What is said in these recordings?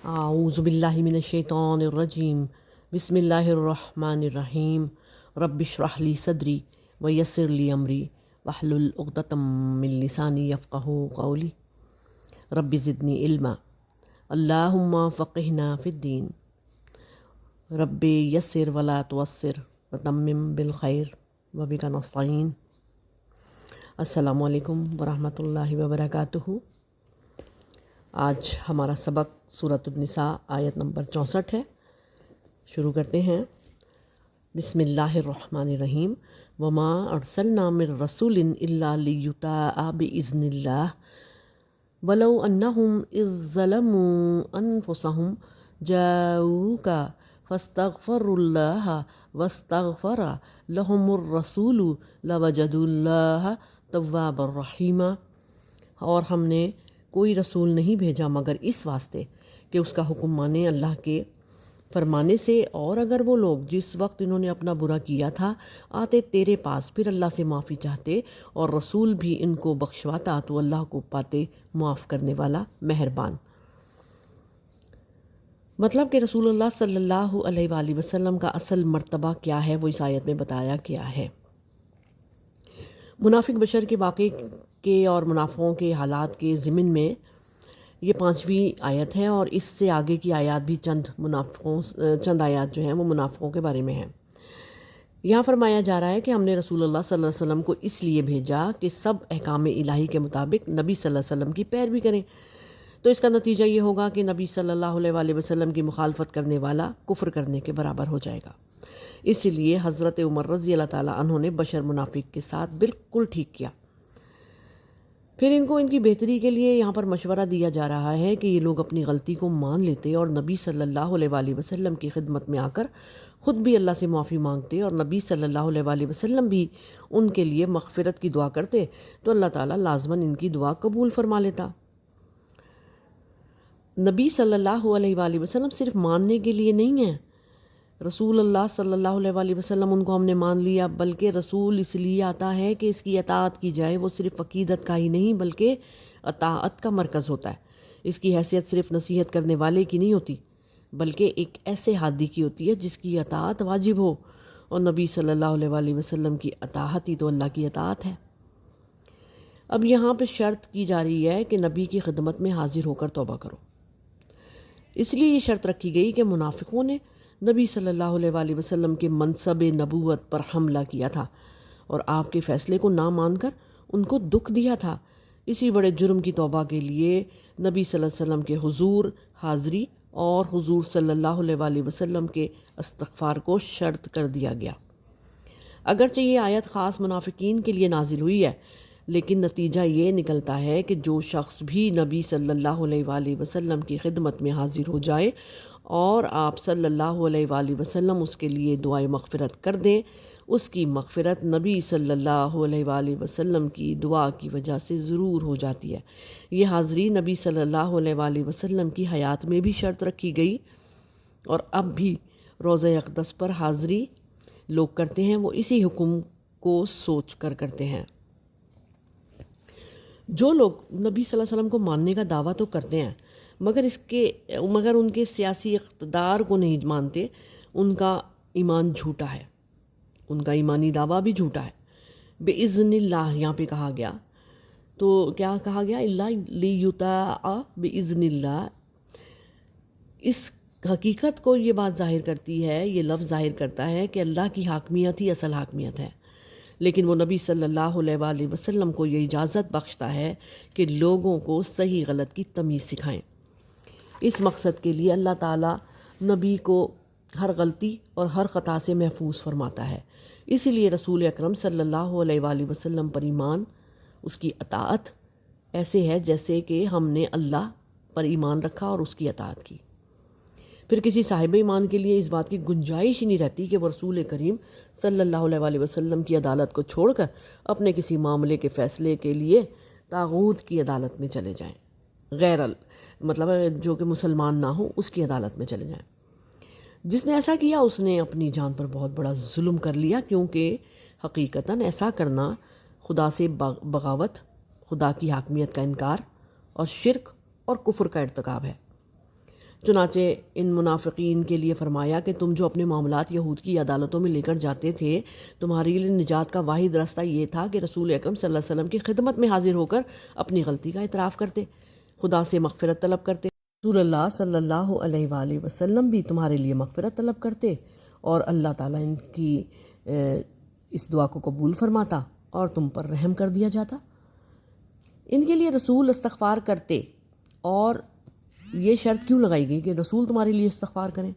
اعوذ باللہ من الشیطان الرجیم بسم اللہ الرحمن الرحیم رب اشرح لی صدری ویسر لی امری واحلل عقدۃ من لسانی یفقہوا قولی رب زدنی علما اللہم فقہنا فی الدین رب یسر ولا تعسر وتمم بالخیر وبک نستعین۔ السلام علیکم ورحمۃ اللہ وبرکاتہ۔ آج ہمارا سبق سورۃ النساء آیت نمبر 64 ہے۔ شروع کرتے ہیں۔ بسم اللہ الرحمن الرحیم۔ وما ارسلنا من رسول الا لیطاع باذن اللہ ولو انہم اذ ظلموا انفسہم جاؤوک فاستغفروا اللہ واستغفر لہم الرسول لوجدوا اللہ توابا رحیما۔ اور ہم نے کوئی رسول نہیں بھیجا مگر اس واسطے کہ اس کا حکم مانے اللہ کے فرمانے سے، اور اگر وہ لوگ جس وقت انہوں نے اپنا برا کیا تھا آتے تیرے پاس پھر اللہ سے معافی چاہتے اور رسول بھی ان کو بخشواتا تو اللہ کو پاتے معاف کرنے والا مہربان۔ مطلب کہ رسول اللہ صلی اللہ علیہ وآلہ وسلم کا اصل مرتبہ کیا ہے وہ اس آیت میں بتایا گیا ہے۔ منافق بشر کے واقعے کے اور منافقوں کے حالات کے ضمن میں یہ 5ویں آیت ہے، اور اس سے آگے کی آیات بھی چند آیات جو ہیں وہ منافقوں کے بارے میں ہیں۔ یہاں فرمایا جا رہا ہے کہ ہم نے رسول اللہ صلی اللہ علیہ وسلم کو اس لیے بھیجا کہ سب احکام الہی کے مطابق نبی صلی اللہ علیہ وسلم کی پیروی کریں، تو اس کا نتیجہ یہ ہوگا کہ نبی صلی اللہ علیہ وآلہ وسلم کی مخالفت کرنے والا کفر کرنے کے برابر ہو جائے گا۔ اس لیے حضرت عمر رضی اللہ تعالیٰ عنہ نے بشر منافق کے ساتھ بالکل ٹھیک کیا۔ پھر ان کو ان کی بہتری کے لیے یہاں پر مشورہ دیا جا رہا ہے کہ یہ لوگ اپنی غلطی کو مان لیتے اور نبی صلی اللہ علیہ وآلہ وسلم کی خدمت میں آ کر خود بھی اللہ سے معافی مانگتے، اور نبی صلی اللہ علیہ وآلہ وسلم بھی ان کے لیے مغفرت کی دعا کرتے تو اللہ تعالیٰ لازماً ان کی دعا قبول فرما لیتا۔ نبی صلی اللہ علیہ وآلہ وسلم صرف ماننے کے لیے نہیں ہیں، رسول اللہ صلی اللہ علیہ وآلہ وسلم ان کو ہم نے مان لیا، بلکہ رسول اس لیے آتا ہے کہ اس کی اطاعت کی جائے۔ وہ صرف عقیدت کا ہی نہیں بلکہ اطاعت کا مرکز ہوتا ہے۔ اس کی حیثیت صرف نصیحت کرنے والے کی نہیں ہوتی بلکہ ایک ایسے ہادی کی ہوتی ہے جس کی اطاعت واجب ہو، اور نبی صلی اللہ علیہ وآلہ وسلم کی اطاعت ہی تو اللہ کی اطاعت ہے۔ اب یہاں پہ شرط کی جا رہی ہے کہ نبی کی خدمت میں حاضر ہو کر توبہ کرو۔ اس لیے یہ شرط رکھی گئی کہ منافقوں نے نبی صلی اللہ علیہ وآلہ وسلم کے منصب نبوت پر حملہ کیا تھا اور آپ کے فیصلے کو نہ مان کر ان کو دکھ دیا تھا۔ اسی بڑے جرم کی توبہ کے لیے نبی صلی اللہ علیہ وسلم کے حضور حاضری اور حضور صلی اللہ علیہ وآلہ وسلم کے استغفار کو شرط کر دیا گیا۔ اگرچہ یہ آیت خاص منافقین کے لیے نازل ہوئی ہے، لیکن نتیجہ یہ نکلتا ہے کہ جو شخص بھی نبی صلی اللہ علیہ وآلہ وسلم کی خدمت میں حاضر ہو جائے اور آپ صلی اللہ علیہ وآلہ وسلم اس کے لیے دعائے مغفرت کر دیں، اس کی مغفرت نبی صلی اللہ علیہ وآلہ وسلم کی دعا کی وجہ سے ضرور ہو جاتی ہے۔ یہ حاضری نبی صلی اللہ علیہ وآلہ وسلم کی حیات میں بھی شرط رکھی گئی، اور اب بھی روضہ اقدس پر حاضری لوگ کرتے ہیں وہ اسی حکم کو سوچ کر کرتے ہیں۔ جو لوگ نبی صلی اللہ علیہ وسلم کو ماننے کا دعویٰ تو کرتے ہیں مگر ان کے سیاسی اقتدار کو نہیں مانتے، ان کا ایمان جھوٹا ہے، ان کا ایمانی دعویٰ بھی جھوٹا ہے۔ بِإِذْنِ اللہ یہاں پہ کہا گیا تو کیا کہا گیا؟ اللہ لیطاع بِإِذْنِ اللہ۔ اس حقیقت کو یہ بات ظاہر کرتی ہے، یہ لفظ ظاہر کرتا ہے کہ اللہ کی حاکمیت ہی اصل حاکمیت ہے، لیکن وہ نبی صلی اللہ علیہ وآلہ وسلم کو یہ اجازت بخشتا ہے کہ لوگوں کو صحیح غلط کی تمیز سکھائیں۔ اس مقصد کے لیے اللہ تعالیٰ نبی کو ہر غلطی اور ہر خطا سے محفوظ فرماتا ہے۔ اسی لیے رسول اکرم صلی اللہ علیہ وآلہ وسلم پر ایمان، اس کی اطاعت ایسے ہے جیسے کہ ہم نے اللہ پر ایمان رکھا اور اس کی اطاعت کی۔ پھر کسی صاحب ایمان کے لیے اس بات کی گنجائش ہی نہیں رہتی کہ وہ رسول کریم صلی اللہ علیہ وآلہ وسلم کی عدالت کو چھوڑ کر اپنے کسی معاملے کے فیصلے کے لیے طاغوت کی عدالت میں چلے جائیں، مطلب جو کہ مسلمان نہ ہو اس کی عدالت میں چلے جائیں۔ جس نے ایسا کیا اس نے اپنی جان پر بہت بڑا ظلم کر لیا، کیونکہ حقیقتاً ایسا کرنا خدا سے بغاوت، خدا کی حاکمیت کا انکار اور شرک اور کفر کا ارتکاب ہے۔ چنانچہ ان منافقین کے لیے فرمایا کہ تم جو اپنے معاملات یہود کی عدالتوں میں لے کر جاتے تھے، تمہارے لیے نجات کا واحد راستہ یہ تھا کہ رسول اکرم صلی اللہ علیہ وسلم کی خدمت میں حاضر ہو کر اپنی غلطی کا اعتراف کرتے، خدا سے مغفرت طلب کرتے۔ رسول اللہ صلی اللہ علیہ وآلہ وسلم بھی تمہارے لیے مغفرت طلب کرتے اور اللہ تعالیٰ ان کی اس دعا کو قبول فرماتا اور تم پر رحم کر دیا جاتا۔ ان کے لیے رسول استغفار کرتے، اور یہ شرط کیوں لگائی گئی کہ رسول تمہارے لیے استغفار کریں؟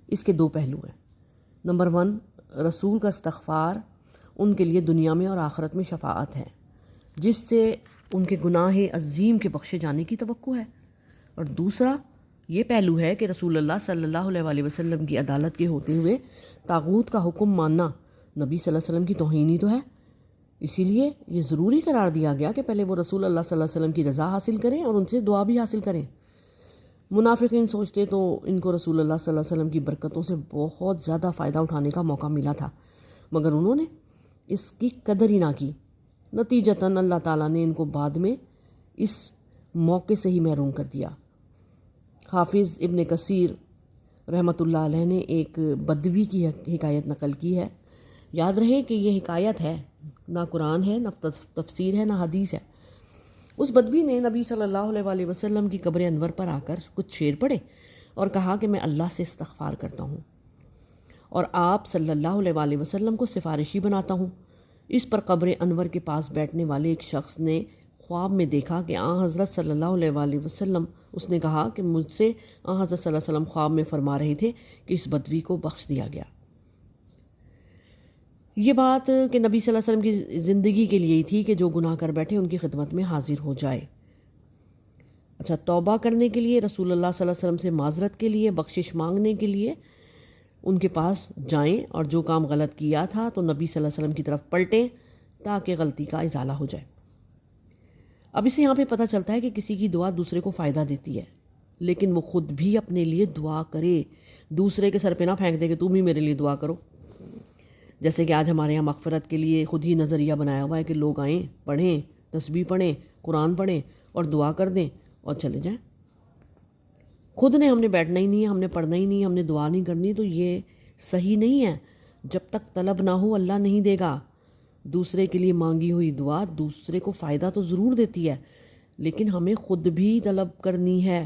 اس کے دو پہلو ہیں۔ نمبر 1، رسول کا استغفار ان کے لیے دنیا میں اور آخرت میں شفاعت ہے، جس سے ان کے گناہ عظیم کے بخشے جانے کی توقع ہے۔ اور دوسرا یہ پہلو ہے کہ رسول اللہ صلی اللہ علیہ وآلہ وسلم کی عدالت کے ہوتے ہوئے طاغوت کا حکم ماننا نبی صلی اللہ علیہ وسلم کی توہین ہی تو ہے۔ اسی لیے یہ ضروری قرار دیا گیا کہ پہلے وہ رسول اللہ صلی اللہ علیہ وسلم کی رضا حاصل کریں اور ان سے دعا بھی حاصل کریں۔ منافقین سوچتے تو ان کو رسول اللہ صلی اللہ علیہ وسلم کی برکتوں سے بہت زیادہ فائدہ اٹھانے کا موقع ملا تھا، مگر انہوں نے اس کی قدر ہی نہ کی۔ نتیجتاً اللہ تعالیٰ نے ان کو بعد میں اس موقع سے ہی محروم کر دیا۔ حافظ ابن کثیر رحمۃ اللہ علیہ نے ایک بدوی کی حکایت نقل کی ہے۔ یاد رہے کہ یہ حکایت ہے، نہ قرآن ہے، نہ تفسیر ہے، نہ حدیث ہے۔ اس بدوی نے نبی صلی اللہ علیہ وآلہ وسلم کی قبر انور پر آ کر کچھ شعر پڑھے اور کہا کہ میں اللہ سے استغفار کرتا ہوں اور آپ صلی اللہ علیہ وآلہ وسلم کو سفارشی بناتا ہوں۔ اس پر قبر انور کے پاس بیٹھنے والے ایک شخص نے خواب میں دیکھا کہ آن حضرت صلی اللہ علیہ وآلہ وسلم، اس نے کہا کہ مجھ سے آن حضرت صلی اللہ علیہ وسلم خواب میں فرما رہے تھے کہ اس بدوی کو بخش دیا گیا۔ یہ بات کہ نبی صلی اللہ علیہ وسلم کی زندگی کے لیے ہی تھی کہ جو گناہ کر بیٹھے ان کی خدمت میں حاضر ہو جائے۔ اچھا، توبہ کرنے کے لیے، رسول اللہ صلی اللہ علیہ وسلم سے معذرت کے لیے، بخشش مانگنے کے لیے ان کے پاس جائیں، اور جو کام غلط کیا تھا تو نبی صلی اللہ علیہ وسلم کی طرف پلٹیں تاکہ غلطی کا ازالہ ہو جائے۔ اب اسے یہاں پہ پتہ چلتا ہے کہ کسی کی دعا دوسرے کو فائدہ دیتی ہے، لیکن وہ خود بھی اپنے لیے دعا کرے، دوسرے کے سر پہ نہ پھینک دے کہ تم ہی میرے لیے دعا کرو۔ جیسے کہ آج ہمارے یہاں مغفرت کے لیے خود ہی نظریہ بنایا ہوا ہے کہ لوگ آئیں، پڑھیں، تسبیح پڑھیں، قرآن پڑھیں اور دعا کر دیں اور چلے جائیں۔ خود نے ہم نے بیٹھنا ہی نہیں ہے، ہم نے پڑھنا ہی نہیں ہے، ہم نے دعا نہیں کرنی، تو یہ صحیح نہیں ہے۔ جب تک طلب نہ ہو اللہ نہیں دے گا۔ دوسرے کے لیے مانگی ہوئی دعا دوسرے کو فائدہ تو ضرور دیتی ہے، لیکن ہمیں خود بھی طلب کرنی ہے۔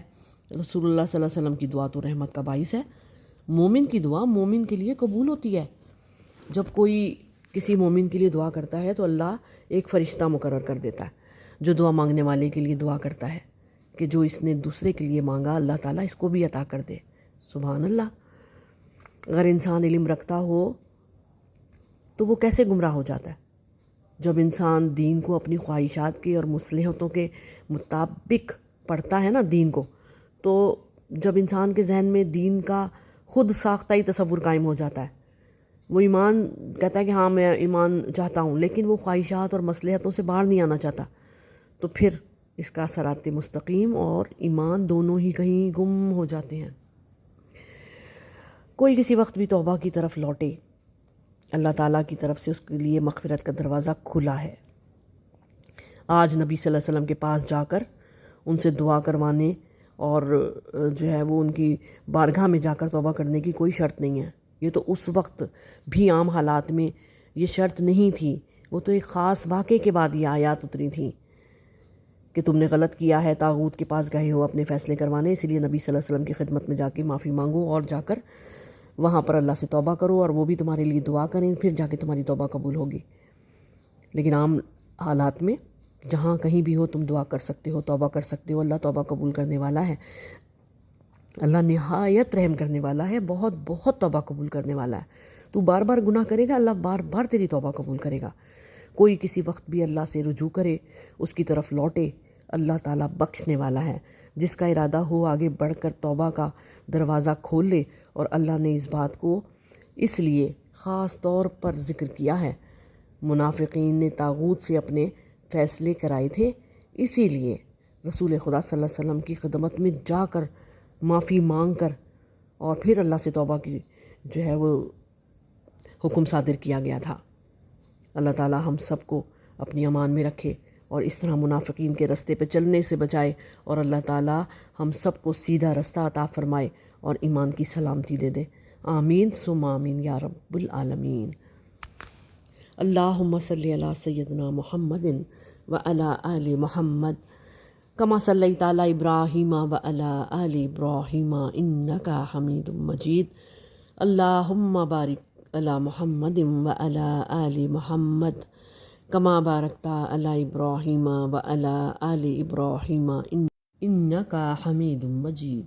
رسول اللہ صلی اللہ علیہ وسلم کی دعا تو رحمت کا باعث ہے۔ مومن کی دعا مومن کے لیے قبول ہوتی ہے۔ جب کوئی کسی مومن کے لیے دعا کرتا ہے تو اللہ ایک فرشتہ مقرر کر دیتا ہے جو دعا مانگنے والے کے لیے دعا کرتا ہے کہ جو اس نے دوسرے کے لیے مانگا اللہ تعالیٰ اس کو بھی عطا کر دے۔ سبحان اللہ۔ اگر انسان علم رکھتا ہو تو وہ کیسے گمراہ ہو جاتا ہے؟ جب انسان دین کو اپنی خواہشات کے اور مصلحتوں کے مطابق پڑھتا ہے نا دین کو، تو جب انسان کے ذہن میں دین کا خود ساختہ ہی تصور قائم ہو جاتا ہے، وہ ایمان کہتا ہے کہ ہاں میں ایمان چاہتا ہوں، لیکن وہ خواہشات اور مصلحتوں سے باہر نہیں آنا چاہتا، تو پھر اس کا صراط مستقیم اور ایمان دونوں ہی کہیں گم ہو جاتے ہیں۔ کوئی کسی وقت بھی توبہ کی طرف لوٹے، اللہ تعالیٰ کی طرف سے اس کے لیے مغفرت کا دروازہ کھلا ہے۔ آج نبی صلی اللہ علیہ وسلم کے پاس جا کر ان سے دعا کروانے اور جو ہے وہ ان کی بارگاہ میں جا کر توبہ کرنے کی کوئی شرط نہیں ہے۔ یہ تو اس وقت بھی عام حالات میں یہ شرط نہیں تھی، وہ تو ایک خاص واقعے کے بعد یہ آیات اتری تھیں کہ تم نے غلط کیا ہے، طاغوت کے پاس گئے ہو اپنے فیصلے کروانے، اسی لیے نبی صلی اللہ علیہ وسلم کی خدمت میں جا کے معافی مانگو اور جا کر وہاں پر اللہ سے توبہ کرو اور وہ بھی تمہارے لیے دعا کریں، پھر جا کے تمہاری توبہ قبول ہوگی۔ لیکن عام حالات میں جہاں کہیں بھی ہو تم دعا کر سکتے ہو، توبہ کر سکتے ہو، اللہ توبہ قبول کرنے والا ہے، اللہ نہایت رحم کرنے والا ہے، بہت بہت توبہ قبول کرنے والا ہے۔ تو بار بار گناہ کرے گا، اللہ بار بار تیری توبہ قبول کرے گا۔ کوئی کسی وقت بھی اللہ سے رجوع کرے، اس کی طرف لوٹے، اللہ تعالیٰ بخشنے والا ہے۔ جس کا ارادہ ہو آگے بڑھ کر توبہ کا دروازہ کھول لے، اور اللہ نے اس بات کو اس لیے خاص طور پر ذکر کیا ہے، منافقین نے طاغوت سے اپنے فیصلے کرائے تھے، اسی لیے رسول خدا صلی اللہ علیہ وسلم کی خدمت میں جا کر معافی مانگ کر اور پھر اللہ سے توبہ کی جو ہے وہ حکم صادر کیا گیا تھا۔ اللہ تعالی ہم سب کو اپنی امان میں رکھے اور اس طرح منافقین کے رستے پہ چلنے سے بچائے، اور اللہ تعالیٰ ہم سب کو سیدھا رستہ عطا فرمائے اور ایمان کی سلامتی دے دے۔ آمین ثم آمین یا رب العالمین۔ اللہم صلی علی سیدنا محمد وعلی آل محمد کما صلیت علی ابراہیم وعلی آل ابراہیم انک حمید مجید۔ اللہم بارک علی محمد وعلی آل محمد کما بارکت علی ابراہیم وعلی آل ابراہیم انک حمید مجید۔